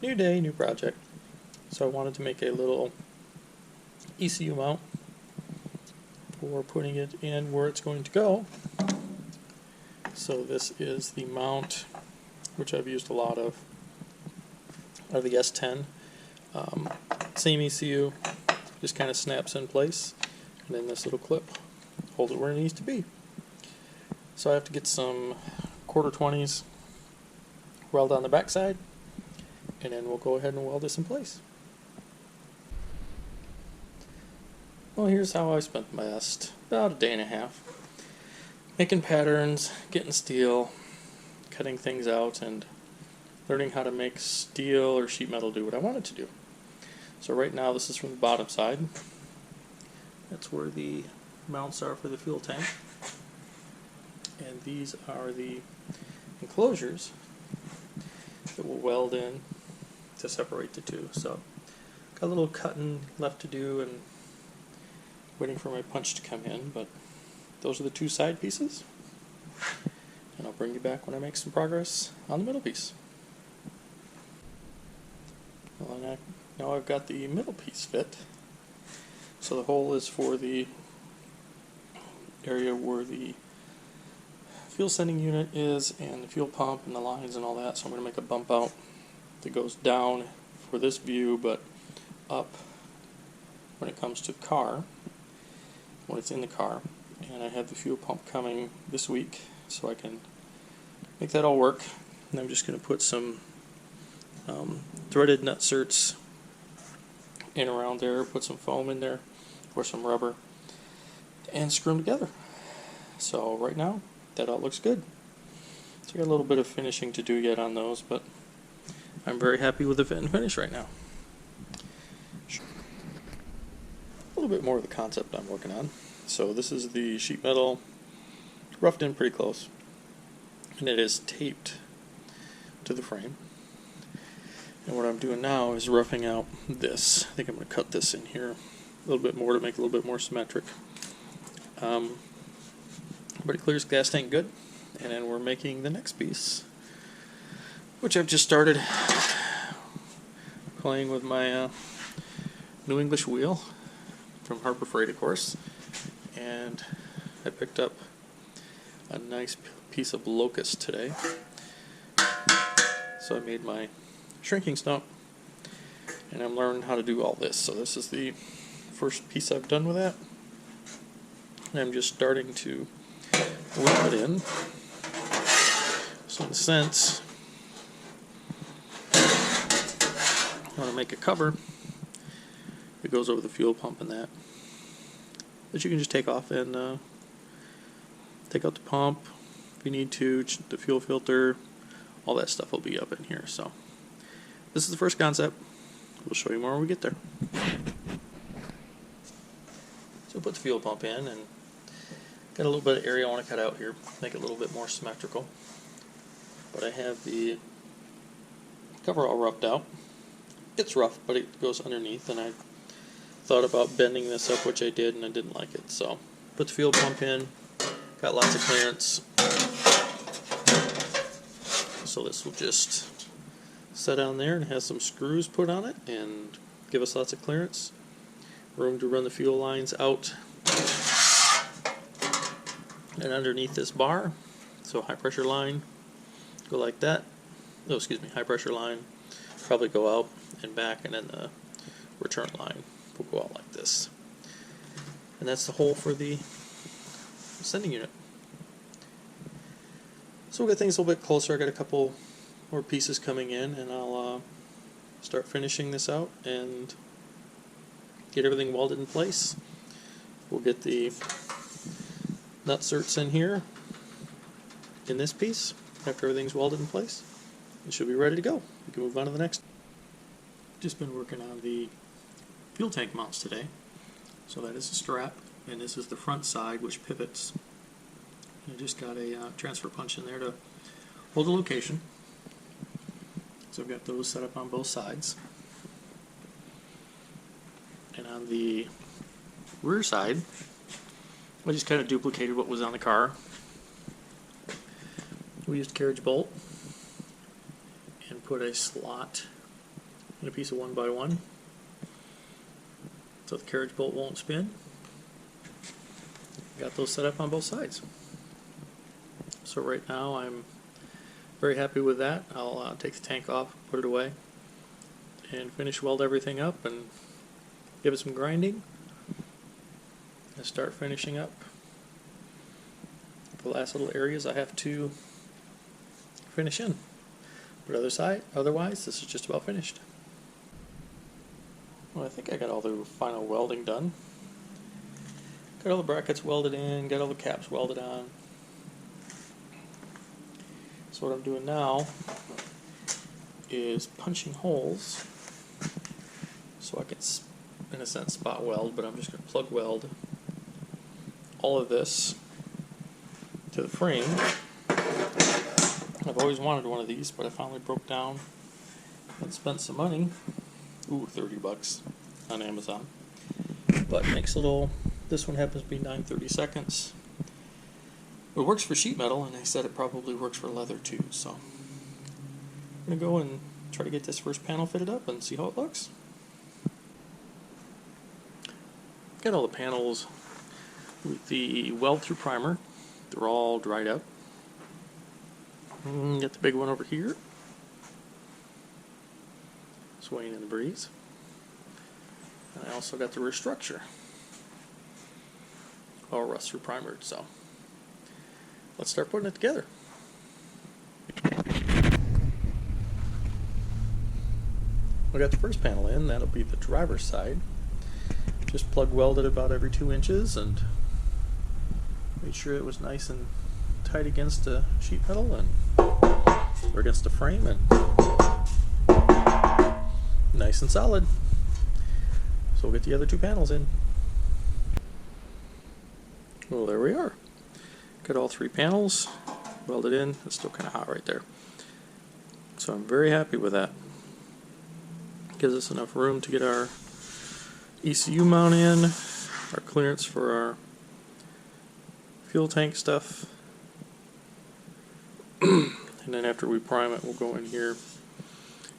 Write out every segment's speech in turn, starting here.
New day, new project. So I wanted to make a little ECU mount for putting it in where it's going to go. So this is the mount, which I've used a lot of the S10. Same ECU, just kind of snaps in place, and then this little clip holds it where it needs to be. So I have to get some 1/4-20s, weld on the backside, and then we'll go ahead and weld this in place. Well, here's how I spent my last about a day and a half. Making patterns, getting steel, cutting things out, and learning how to make steel or sheet metal do what I want it to do. So right now this is from the bottom side. That's where the mounts are for the fuel tank. And these are the enclosures that will weld in to separate the two. So got a little cutting left to do and waiting for my punch to come in, but those are the two side pieces. And I'll bring you back when I make some progress on the middle piece. Well, now I've got the middle piece fit. So the hole is for the area where the fuel sending unit is and the fuel pump and the lines and all that. So I'm going to make a bump out that goes down for this view, but up when it comes to the car, when it's in the car. And I have the fuel pump coming this week, so I can make that all work. And I'm just going to put some threaded nut certs in around there, put some foam in there or some rubber, and screw them together. So right now that all looks good. So I got a little bit of finishing to do yet on those, but I'm very happy with the fit and finish right now. A little bit more of the concept I'm working on. So this is the sheet metal, roughed in pretty close, and it is taped to the frame. And what I'm doing now is roughing out this. I think I'm going to cut this in here a little bit more to make it a little bit more symmetric. But it clears the gas tank good, and then we're making the next piece, which I've just started playing with my New English wheel from Harbor Freight, of course. And I picked up a nice piece of locust today. So I made my shrinking stump, and I'm learning how to do all this. So this is the first piece I've done with that. And I'm just starting to rub it in. So in a sense, I want to make a cover that goes over the fuel pump and that you can just take off and take out the pump if you need to, the fuel filter, all that stuff will be up in here. So this is the first concept. We'll show you more when we get there. So put the fuel pump in, and got a little bit of area I want to cut out here, make it a little bit more symmetrical. But I have the cover all roughed out. It's rough, but it goes underneath, and I thought about bending this up, which I did, and I didn't like it. So put the fuel pump in, got lots of clearance. So this will just set down there and has some screws put on it and give us lots of clearance. Room to run the fuel lines out and underneath this bar. So high pressure line, go like that. Oh, excuse me, high pressure line, probably go out and back, and then the return line will go out like this. And that's the hole for the sending unit. So we'll get things a little bit closer. I got a couple more pieces coming in, and I'll start finishing this out and get everything welded in place. We'll get the nut certs in here in this piece after everything's welded in place. It should be ready to go. We can move on to the next. Just been working on the fuel tank mounts today. So that is a strap, and this is the front side, which pivots. I just got a transfer punch in there to hold the location. So I've got those set up on both sides. And on the rear side, I just kind of duplicated what was on the car. We used carriage bolt and put a slot and a piece of 1x1 so the carriage bolt won't spin. Got those set up on both sides. So right now I'm very happy with that. I'll take the tank off, put it away, and finish weld everything up and give it some grinding and start finishing up the last little areas I have to finish in. But otherwise this is just about finished. Well, I think I got all the final welding done. Got all the brackets welded in, got all the caps welded on. So what I'm doing now is punching holes so I can, in a sense, spot weld, but I'm just going to plug weld all of this to the frame. I've always wanted one of these, but I finally broke down and spent some money. Ooh, 30 bucks on Amazon. But makes a little, this one happens to be 9/32. It works for sheet metal, and they said it probably works for leather too, so I'm going to go and try to get this first panel fitted up and see how it looks. Got all the panels with the weld-through primer. They're all dried up. Got the big one over here, swaying in the breeze. And I also got the rear structure, all rust-through primered, so let's start putting it together. We got the first panel in, that'll be the driver's side. Just plug welded about every 2 inches and made sure it was nice and tight against the sheet metal and or against the frame, and nice and solid. So we'll get the other 2 panels in. Well, there we are. Got all 3 panels welded in. It's still kind of hot right there. So I'm very happy with that. Gives us enough room to get our ECU mount in, our clearance for our fuel tank stuff. And then after we prime it, we'll go in here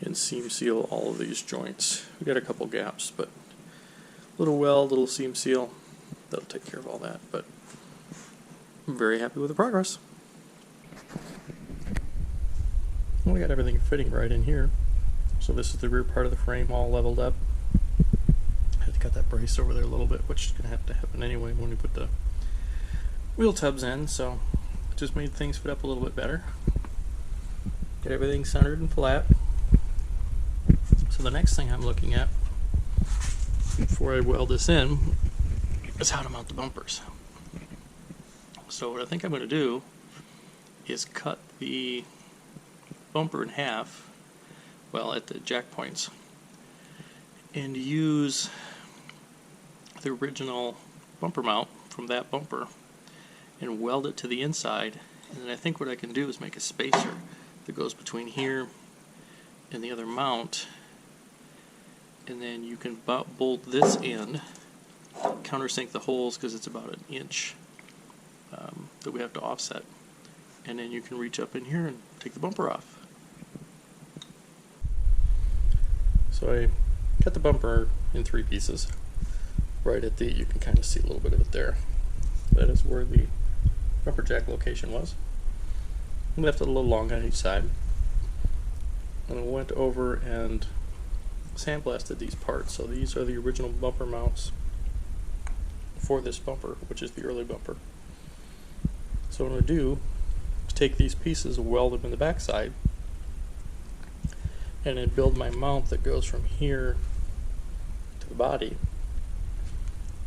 and seam seal all of these joints. We got a couple gaps, but little weld, little seam seal, that'll take care of all that. But I'm very happy with the progress. Well, we got everything fitting right in here. So this is the rear part of the frame all leveled up. I had to cut that brace over there a little bit, which is going to have to happen anyway when we put the wheel tubs in, so it just made things fit up a little bit better. Get everything centered and flat. So the next thing I'm looking at before I weld this in is how to mount the bumpers. So what I think I'm going to do is cut the bumper in half, well, at the jack points, and use the original bumper mount from that bumper and weld it to the inside. And then I think what I can do is make a spacer that goes between here and the other mount, and then you can bolt this in, countersink the holes because it's about 1 inch that we have to offset, and then you can reach up in here and take the bumper off. So I cut the bumper in 3 pieces. Right at the, you can kind of see a little bit of it there. That is where the bumper jack location was. Left it a little long on each side. And I went over and sandblasted these parts. So these are the original bumper mounts for this bumper, which is the early bumper. So what I'm going to do is take these pieces, weld them in the backside, and then build my mount that goes from here to the body,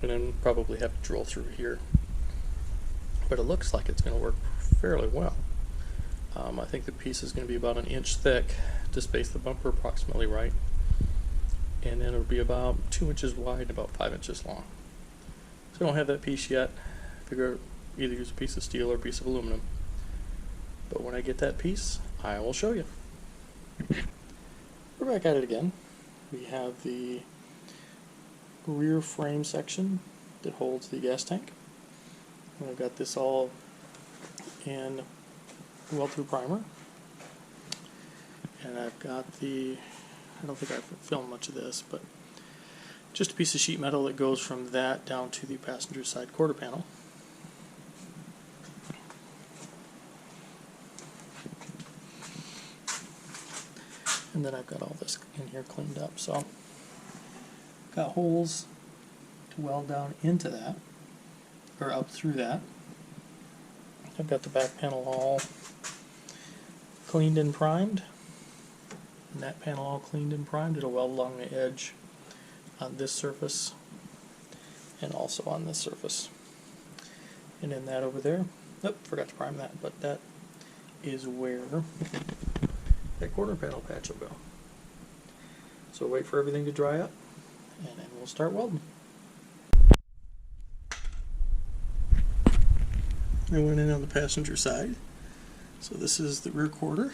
and then probably have to drill through here. But it looks like it's going to work fairly well. I think the piece is going to be about 1 inch thick to space the bumper approximately right, and then it'll be about 2 inches wide and about 5 inches long. So I don't have that piece yet. Figure either use a piece of steel or a piece of aluminum. But when I get that piece, I will show you. We're back at it again. We have the rear frame section that holds the gas tank. And I've got this all in weld-through primer. And I've got the I don't think I've filmed much of this, but just a piece of sheet metal that goes from that down to the passenger side quarter panel. And then I've got all this in here cleaned up. So got holes to weld down into that, or up through that. I've got the back panel all cleaned and primed, and that panel all cleaned and primed. It'll weld along the edge on this surface and also on this surface. And then that over there, nope, forgot to prime that, but that is where that quarter panel patch will go. So wait for everything to dry up, and then we'll start welding. I went in on the passenger side. So this is the rear quarter.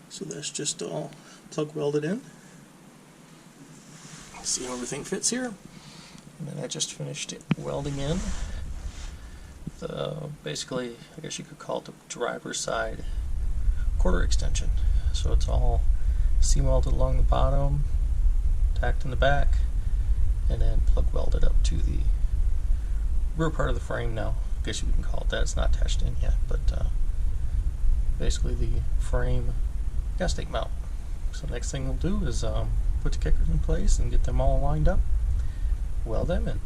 So that's just all plug welded in. See how everything fits here. And then I just finished welding in the, basically, I guess you could call it the driver's side quarter extension. So it's all seam welded along the bottom, tacked in the back, and then plug welded up to the rear part of the frame now. I guess you can call it that. It's not attached in yet, but basically the frame gas tank mount. So the next thing we'll do is put the kickers in place and get them all lined up, weld them in.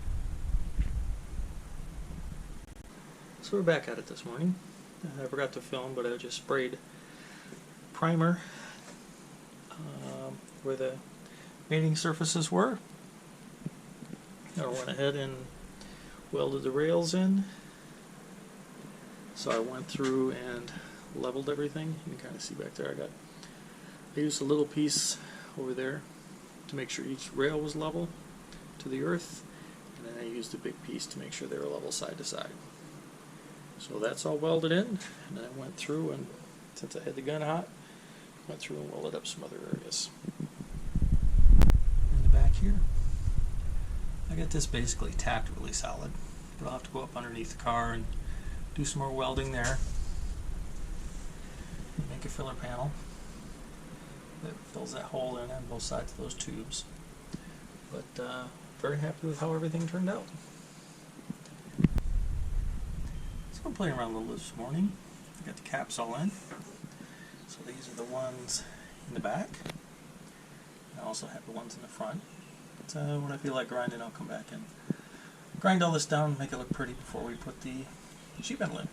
So we're back at it this morning. I forgot to film, but I just sprayed primer where the mating surfaces were. I went ahead and welded the rails in. So I went through and leveled everything. You can kind of see back there. I used a little piece over there to make sure each rail was level to the earth, and then I used a big piece to make sure they were level side to side. So that's all welded in, and then I went through, and since I had the gun hot, went through and welded up some other areas. In the back here, I got this basically tacked really solid, but I'll have to go up underneath the car and do some more welding there. Make a filler panel that fills that hole in on both sides of those tubes. But very happy with how everything turned out. So I'm playing around a little this morning. I got the caps all in. So these are the ones in the back. I also have the ones in the front. But when I feel like grinding, I'll come back and grind all this down and make it look pretty before we put the sheet metal in.